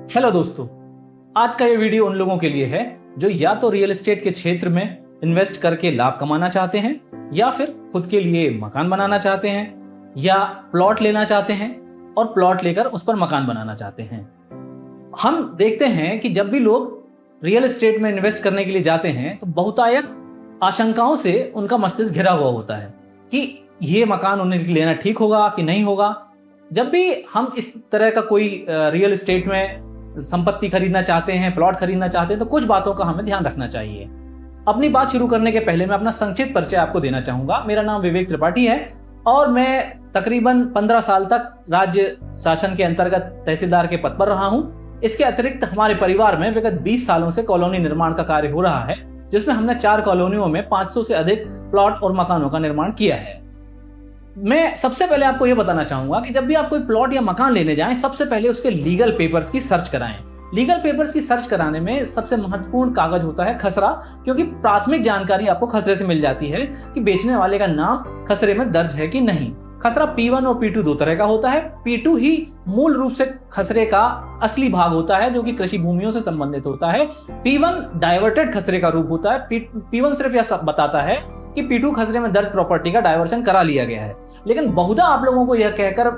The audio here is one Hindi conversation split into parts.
हेलो दोस्तों, आज का ये वीडियो उन लोगों के लिए है जो या तो रियल एस्टेट के क्षेत्र में इन्वेस्ट करके लाभ कमाना चाहते हैं या फिर खुद के लिए मकान बनाना चाहते हैं या प्लॉट लेना चाहते हैं और प्लॉट लेकर उस पर मकान बनाना चाहते हैं। हम देखते हैं कि जब भी लोग रियल एस्टेट में इन्वेस्ट करने के लिए जाते हैं तो बहुतायत आशंकाओं से उनका मस्तिष्क घिरा हुआ होता है कि ये मकान उन्हें लेना ठीक होगा कि नहीं होगा। जब भी हम इस तरह का कोई रियल एस्टेट में संपत्ति खरीदना चाहते हैं, प्लॉट खरीदना चाहते हैं, तो कुछ बातों का हमें ध्यान रखना चाहिए। अपनी बात शुरू करने के पहले मैं अपना संक्षिप्त परिचय आपको देना चाहूंगा। मेरा नाम विवेक त्रिपाठी है और मैं तकरीबन 15 साल तक राज्य शासन के अंतर्गत तहसीलदार के पद पर रहा हूं। इसके अतिरिक्त हमारे परिवार में विगत 20 सालों से कॉलोनी निर्माण का कार्य हो रहा है, जिसमें हमने 4 कॉलोनियों में 500 से अधिक प्लॉट और मकानों का निर्माण किया है। मैं सबसे पहले आपको यह बताना चाहूंगा कि जब भी आप कोई प्लॉट या मकान लेने जाएं, सबसे पहले उसके लीगल पेपर्स की सर्च कराएं। लीगल पेपर्स की सर्च कराने में सबसे महत्वपूर्ण कागज होता है खसरा, क्योंकि प्राथमिक जानकारी आपको खसरे से मिल जाती है कि बेचने वाले का नाम खसरे में दर्ज है कि नहीं। खसरा P1 और P2 दो तरह का होता है। P2 ही मूल रूप से खसरे का असली भाग होता है जो कि कृषि भूमियों से संबंधित होता है। P1 डाइवर्टेड खसरे का रूप होता है। P1 सिर्फ यह सब बताता है कि P2 खसरे में दर्ज प्रॉपर्टी का डाइवर्शन करा लिया गया है। लेकिन बहुधा आप लोगों को यह कहकर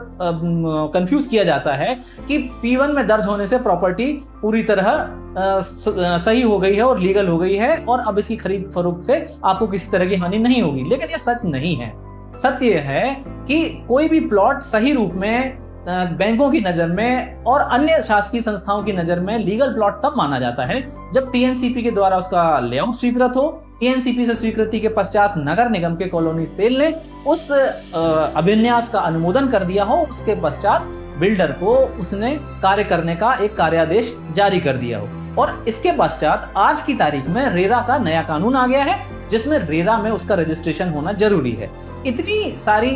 कंफ्यूज किया जाता है कि P1 में दर्ज होने से प्रॉपर्टी पूरी तरह सही हो गई है और लीगल हो गई है और अब इसकी खरीद फरोख्त से आपको किसी तरह की हानि नहीं होगी। लेकिन यह सच नहीं है। सत्य यह है कि कोई भी प्लॉट सही रूप में बैंकों की नजर में और अन्य शासकीय संस्थाओं की नजर में लीगल प्लॉट तब माना जाता है जब TNCP के द्वारा उसका लेआउट स्वीकृत हो। TNCP से स्वीकृति के पश्चात नगर निगम के कॉलोनी सेल ने उस अभिन्यास का अनुमोदन कर दिया हो, उसके पश्चात बिल्डर को उसने कार्य करने का एक कार्यादेश जारी कर दिया हो। और इसके पश्चात आज की तारीख में रेरा का नया कानून आ गया है जिसमें रेरा में उसका रजिस्ट्रेशन होना जरूरी है। इतनी सारी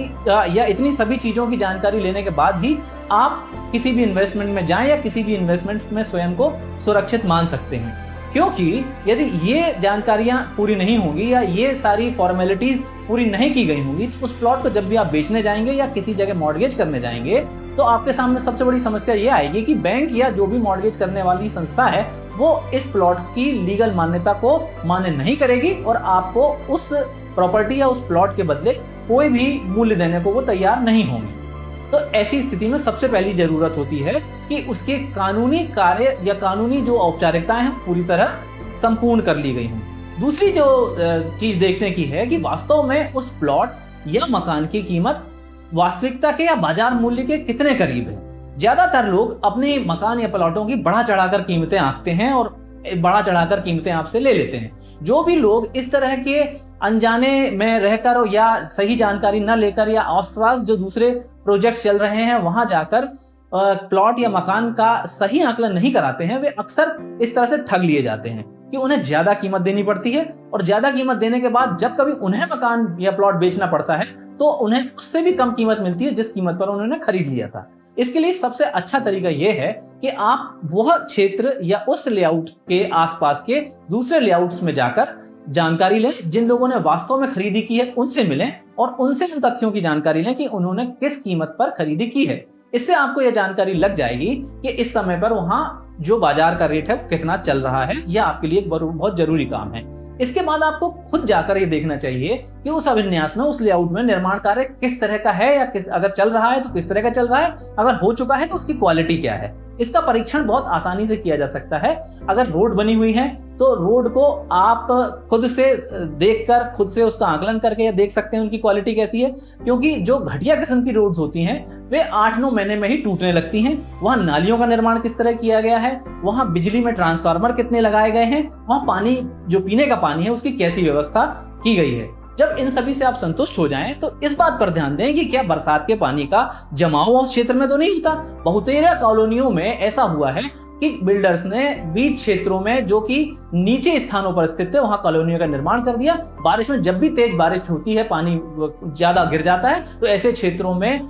या इतनी सभी चीजों की जानकारी लेने के बाद ही आप किसी भी इन्वेस्टमेंट में जाएं या किसी भी इन्वेस्टमेंट में स्वयं को सुरक्षित मान सकते हैं। क्योंकि यदि ये जानकारियां पूरी नहीं होंगी या ये सारी फॉर्मेलिटीज पूरी नहीं की गई होंगी तो उस प्लॉट को जब भी आप बेचने जाएंगे या किसी जगह मॉर्गेज करने जाएंगे तो आपके सामने सबसे बड़ी समस्या ये आएगी कि बैंक या जो भी मॉर्गेज करने वाली संस्था है वो इस प्लॉट की लीगल मान्यता को मान्य नहीं करेगी और आपको उस प्रॉपर्टी या उस प्लॉट के बदले कोई भी मूल्य देने को वो तैयार नहीं होंगे। तो ऐसी स्थिति में सबसे पहली जरूरत होती है कि उसके कानूनी कार्य या कानूनी जो औपचारिकताएं हैं पूरी तरह संपूर्ण कर ली गई हों। दूसरी जो चीज देखने की है कि वास्तव में उस प्लॉट या मकान की कीमत वास्तविकता के या बाजार मूल्य के कितने करीब है। ज्यादातर लोग अपने मकान या प्लॉटों की बढ़ा चढ़ाकर कीमतें आंकते हैं और बढ़ा चढ़ाकर कीमतें आपसे ले लेते हैं। जो भी लोग इस तरह के अनजाने में रहकर या सही जानकारी न लेकर या आसपास जो दूसरे प्रोजेक्ट चल रहे हैं वहां जाकर प्लॉट या मकान का सही आकलन नहीं कराते हैं, वे अक्सर इस तरह से ठग लिए जाते हैं कि उन्हें ज्यादा कीमत देनी पड़ती है और ज्यादा कीमत देने के बाद जब कभी उन्हें मकान या प्लॉट बेचना पड़ता है तो उन्हें उससे भी कम कीमत मिलती है जिस कीमत पर उन्होंने खरीद लिया था। इसके लिए सबसे अच्छा तरीका यह है कि आप वह क्षेत्र या उस लेआउट के आसपास के दूसरे लेआउट्स में जाकर जानकारी लें। जिन लोगों ने वास्तव में खरीदी की है उनसे मिलें और उनसे उन तथ्यों की जानकारी लें कि उन्होंने किस कीमत पर खरीदी की है। इससे आपको यह जानकारी लग जाएगी कि इस समय पर वहां जो बाजार का रेट है वो कितना चल रहा है। यह आपके लिए एक बहुत जरूरी काम है। इसके बाद आपको खुद जाकर ये देखना चाहिए कि उस अभिन्यास में, उस लेआउट में निर्माण कार्य किस तरह का है या अगर चल रहा है तो किस तरह का चल रहा है, अगर हो चुका है तो उसकी क्वालिटी क्या है। इसका परीक्षण बहुत आसानी से किया जा सकता है। अगर रोड बनी हुई है तो रोड को आप खुद से देखकर, खुद से उसका आकलन करके देख सकते हैं उनकी क्वालिटी कैसी है। क्योंकि जो घटिया किस्म की रोड्स होती हैं वे 8-9 महीने में ही टूटने लगती हैं। वहाँ नालियों का निर्माण किस तरह किया गया है, वहाँ बिजली में ट्रांसफार्मर कितने लगाए गए हैं, वहाँ पानी जो पीने का पानी है उसकी कैसी व्यवस्था की गई है। जब इन सभी से आप संतुष्ट हो जाएं तो इस बात पर ध्यान दें कि क्या बरसात के पानी का जमाव उस क्षेत्र में तो नहीं होता। बहुतेरे कॉलोनियों में ऐसा हुआ है कि बिल्डर्स ने बीच क्षेत्रों में जो कि नीचे स्थानों पर स्थित थे वहां कॉलोनियों का निर्माण कर दिया। बारिश में जब भी तेज बारिश होती है, पानी ज्यादा गिर जाता है तो ऐसे क्षेत्रों में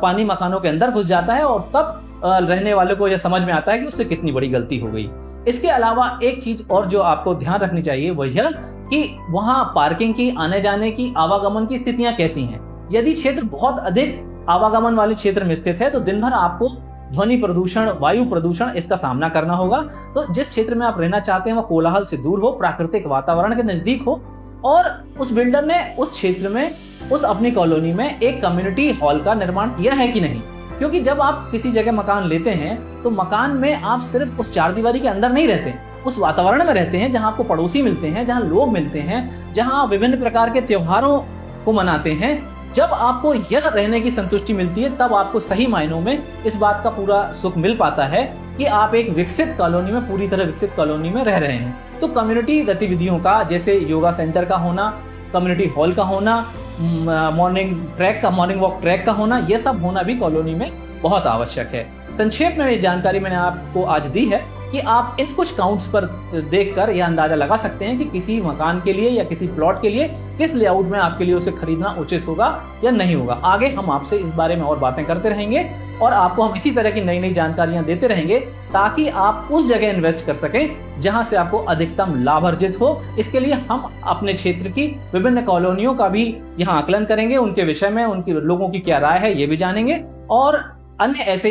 पानी मकानों के अंदर घुस जाता है और तब रहने वालों को यह समझ में आता है कि उससे कितनी बड़ी गलती हो गई। इसके अलावा एक चीज और जो आपको ध्यान रखनी चाहिए वह यह कि वहां पार्किंग की, आने जाने की, आवागमन की स्थितियां कैसी हैं। यदि क्षेत्र बहुत अधिक आवागमन वाले क्षेत्र में स्थित है तो दिन भर आपको ध्वनि प्रदूषण, वायु प्रदूषण, इसका सामना करना होगा। तो जिस क्षेत्र में आप रहना चाहते हैं वह कोलाहल से दूर हो, प्राकृतिक वातावरण के नजदीक हो, और उस बिल्डर ने उस क्षेत्र में, उस अपनी कॉलोनी में एक कम्युनिटी हॉल का निर्माण किया है कि नहीं। क्योंकि जब आप किसी जगह मकान लेते हैं तो मकान में आप सिर्फ उस चार दीवारी के अंदर नहीं रहते, उस वातावरण में रहते हैं जहां आपको पड़ोसी मिलते हैं, जहां लोग मिलते हैं, जहां विभिन्न प्रकार के त्योहारों को मनाते हैं। जब आपको यह रहने की संतुष्टि मिलती है तब आपको सही मायनों में इस बात का पूरा सुख मिल पाता है कि आप एक विकसित कॉलोनी में, पूरी तरह विकसित कॉलोनी में रह रहे हैं। तो कम्युनिटी गतिविधियों का, जैसे योगा सेंटर का होना, कम्युनिटी हॉल का होना, मॉर्निंग वॉक ट्रैक का होना, यह सब होना भी कॉलोनी में बहुत आवश्यक है। संक्षेप में ये जानकारी मैंने आपको आज दी है कि आप इन कुछ काउंट्स पर देखकर यह अंदाजा लगा सकते हैं कि किसी मकान के लिए या किसी प्लॉट के लिए किस लेआउट में आपके लिए उसे खरीदना उचित होगा या नहीं होगा। आगे हम आपसे इस बारे में और बातें करते रहेंगे और आपको हम इसी तरह की नई नई जानकारियां देते रहेंगे ताकि आप उस जगह इन्वेस्ट कर सकें जहां से आपको अधिकतम लाभ अर्जित हो। इसके लिए हम अपने क्षेत्र की विभिन्न कॉलोनियों का भी यहाँ आकलन करेंगे, उनके विषय में उनके लोगों की क्या राय है ये भी जानेंगे, और अन्य ऐसे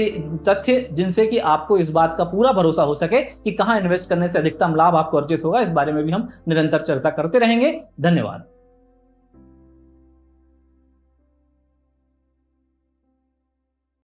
तथ्य जिनसे कि आपको इस बात का पूरा भरोसा हो सके कि कहां इन्वेस्ट करने से अधिकतम लाभ आपको अर्जित होगा, इस बारे में भी हम निरंतर चर्चा करते रहेंगे। धन्यवाद।